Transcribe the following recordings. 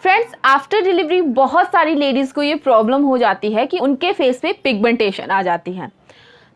Friends, after delivery बहुत सारी ladies को ये प्रॉब्लम हो जाती है कि उनके फेस पे पिगमेंटेशन आ जाती है।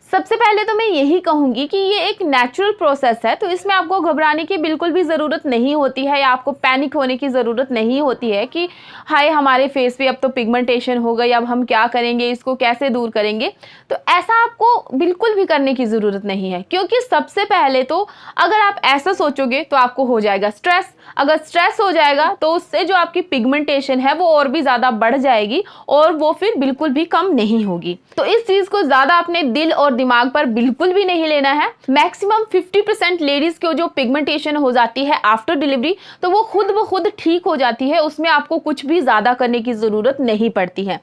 सबसे पहले तो मैं यही कहूंगी कि ये एक नेचुरल प्रोसेस है, तो इसमें आपको घबराने की बिल्कुल भी ज़रूरत नहीं होती है या आपको पैनिक होने की ज़रूरत नहीं होती है कि हाय हमारे फेस पे अब तो पिगमेंटेशन हो गई, अब हम क्या करेंगे, इसको कैसे दूर करेंगे। तो ऐसा आपको बिल्कुल भी करने की ज़रूरत नहीं है, क्योंकि सबसे पहले तो अगर आप ऐसा सोचोगे तो आपको हो जाएगा स्ट्रेस। अगर स्ट्रेस हो जाएगा तो उससे जो आपकी पिगमेंटेशन है वो और भी ज़्यादा बढ़ जाएगी और वो फिर बिल्कुल भी कम नहीं होगी। तो इस चीज़ को ज़्यादा अपने दिल और दिमाग पर बिल्कुल भी नहीं लेना है। मैक्सिमम 50% लेडीज को जो पिगमेंटेशन हो जाती है आफ्टर डिलीवरी, तो वो खुद ब खुद ठीक हो जाती है, उसमें आपको कुछ भी ज़्यादा करने की ज़रूरत नहीं पड़ती है।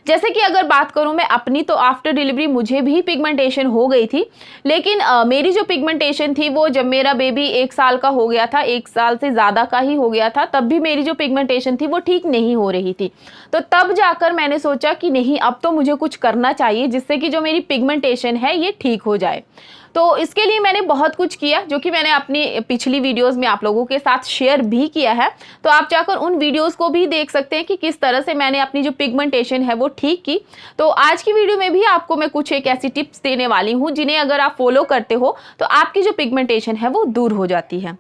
जैसे कि अगर बात करूं मैं अपनी, तो आफ्टर डिलीवरी मुझे भी पिगमेंटेशन हो गई थी, लेकिन मेरी जो पिगमेंटेशन थी वो जब मेरा बेबी 1 साल का हो गया था, 1 साल से ज़्यादा का ही हो गया था, तब भी मेरी जो पिगमेंटेशन थी वो ठीक नहीं हो रही थी। तो तब जाकर मैंने सोचा कि नहीं, अब तो मुझे कुछ करना चाहिए जिससे कि जो मेरी पिगमेंटेशन है ये ठीक हो जाए। तो इसके लिए मैंने बहुत कुछ किया, जो कि मैंने अपनी पिछली वीडियोस में आप लोगों के साथ शेयर भी किया है। तो आप जाकर उन वीडियोस को भी देख सकते हैं कि किस तरह से मैंने अपनी जो पिगमेंटेशन है वो ठीक की। तो आज की वीडियो में भी आपको मैं कुछ एक ऐसी टिप्स देने वाली हूँ जिन्हें अगर आप फॉलो करते हो तो आपकी जो पिगमेंटेशन है वो दूर हो जाती है।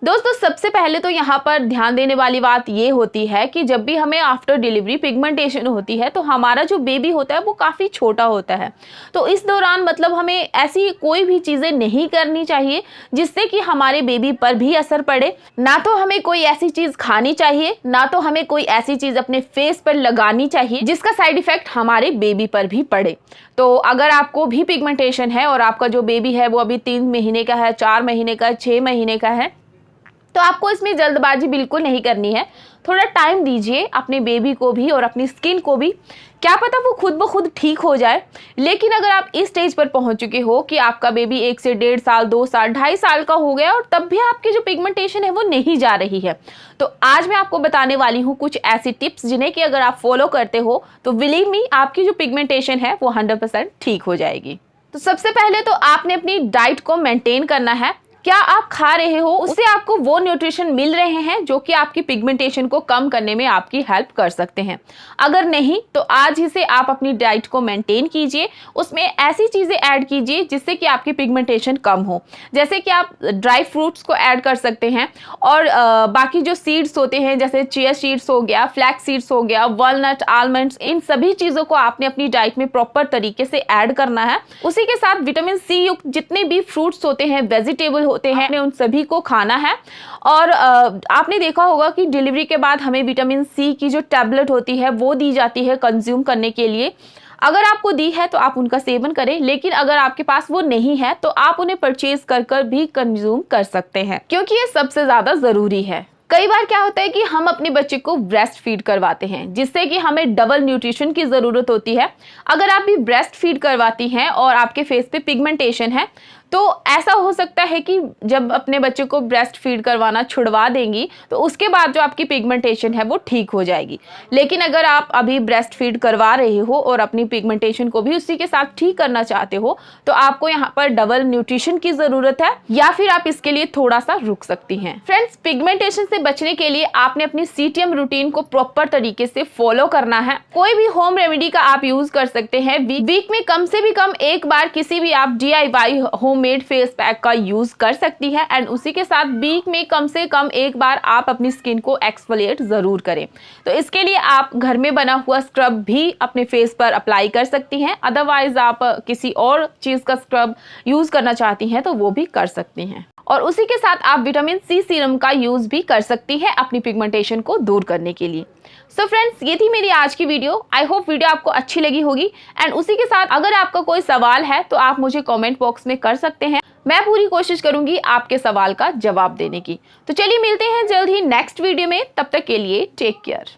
दोस्तों, सबसे पहले तो यहाँ पर ध्यान देने वाली बात ये होती है कि जब भी हमें आफ्टर डिलीवरी पिगमेंटेशन होती है तो हमारा जो बेबी होता है वो काफ़ी छोटा होता है। तो इस दौरान मतलब हमें ऐसी कोई भी चीज़ें नहीं करनी चाहिए जिससे कि हमारे बेबी पर भी असर पड़े। ना तो हमें कोई ऐसी चीज़ खानी चाहिए, ना तो हमें कोई ऐसी चीज़ अपने फेस पर लगानी चाहिए जिसका साइड इफेक्ट हमारे बेबी पर भी पड़े। तो अगर आपको भी पिगमेंटेशन है और आपका जो बेबी है वो अभी 3 महीने का है, 4 महीने का है, 6 महीने का है, तो आपको इसमें जल्दबाजी बिल्कुल नहीं करनी है। थोड़ा टाइम दीजिए अपने बेबी को भी और अपनी स्किन को भी, क्या पता वो खुद ब खुद ठीक हो जाए। लेकिन अगर आप इस स्टेज पर पहुंच चुके हो कि आपका बेबी 1 से 1.5 साल, 2 साल, 2.5 साल का हो गया और तब भी आपकी जो पिगमेंटेशन है वो नहीं जा रही है, तो आज मैं आपको बताने वाली हूँ कुछ ऐसी टिप्स जिन्हें कि अगर आप फॉलो करते हो तो बिलीव मी, आपकी जो पिगमेंटेशन है वो 100% ठीक हो जाएगी। तो सबसे पहले तो आपने अपनी डाइट को मेंटेन करना है। क्या आप खा रहे हो उससे आपको वो न्यूट्रिशन मिल रहे हैं जो कि आपकी पिगमेंटेशन को कम करने में आपकी हेल्प कर सकते हैं? अगर नहीं तो आज ही से आप अपनी डाइट को मेंटेन कीजिए, उसमें ऐसी चीज़ें ऐड कीजिए जिससे कि आपकी पिगमेंटेशन कम हो। जैसे कि आप ड्राई फ्रूट्स को ऐड कर सकते हैं और बाकी जो सीड्स होते हैं जैसे चिया सीड्स हो गया, फ्लैक्स सीड्स हो गया, वॉलनट, आलमंड्स, इन सभी चीज़ों को आपने अपनी डाइट में प्रॉपर तरीके से ऐड करना है। उसी के साथ विटामिन सी युक्त जितने भी फ्रूट्स होते हैं, वेजिटेबल होते हैं, उन सभी को खाना है। और आपने देखा होगा कि डिलीवरी के बाद हमें विटामिन सी की जो टैबलेट होती है वो दी जाती है कंज्यूम करने के लिए। अगर आपको दी है तो आप उनका सेवन करें, लेकिन अगर आपके पास वो नहीं है तो आप उन्हें परचेज कर भी कंज्यूम कर सकते हैं, क्योंकि ये सबसे ज्यादा जरूरी है। कई बार क्या होता है कि हम अपने बच्चे को ब्रेस्ट फीड करवाते हैं जिससे कि हमें डबल न्यूट्रिशन की ज़रूरत होती है। अगर आप भी ब्रेस्ट फीड करवाती हैं और आपके फेस पे पिगमेंटेशन है तो ऐसा हो सकता है कि जब अपने बच्चे को ब्रेस्ट फीड करवाना छुड़वा देंगी तो उसके बाद जो आपकी पिगमेंटेशन है वो ठीक हो जाएगी। लेकिन अगर आप अभी ब्रेस्ट फीड करवा रहे हो और अपनी पिगमेंटेशन को भी उसी के साथ ठीक करना चाहते हो तो आपको यहाँ पर डबल न्यूट्रिशन की ज़रूरत है, या फिर आप इसके लिए थोड़ा सा रुक सकती हैं। फ्रेंड्स, पिगमेंटेशन से बचने के लिए आपने अपनी CTM रूटीन को प्रॉपर तरीके से फॉलो करना है। कोई भी होम रेमेडी का आप यूज कर सकते हैं। वीक में कम से भी कम एक बार किसी भी आप DIY होममेड फेस पैक का यूज कर सकती है, एंड उसी के साथ वीक में कम से कम एक बार आप अपनी स्किन को एक्सफोलिएट जरूर करें। तो इसके लिए आप घर में बना हुआ स्क्रब भी अपने फेस पर अप्लाई कर सकती हैं। अदरवाइज आप किसी और चीज का स्क्रब यूज करना चाहती हैं तो वो भी कर सकती हैं। और उसी के साथ आप विटामिन सी सीरम का यूज भी कर सकती हैं अपनी पिगमेंटेशन को दूर करने के लिए। सो फ्रेंड्स, ये थी मेरी आज की वीडियो। आई होप वीडियो आपको अच्छी लगी होगी। एंड उसी के साथ अगर आपका कोई सवाल है तो आप मुझे कमेंट बॉक्स में कर सकते हैं। मैं पूरी कोशिश करूंगी आपके सवाल का जवाब देने की। तो चलिए मिलते हैं जल्द ही नेक्स्ट वीडियो में। तब तक के लिए टेक केयर।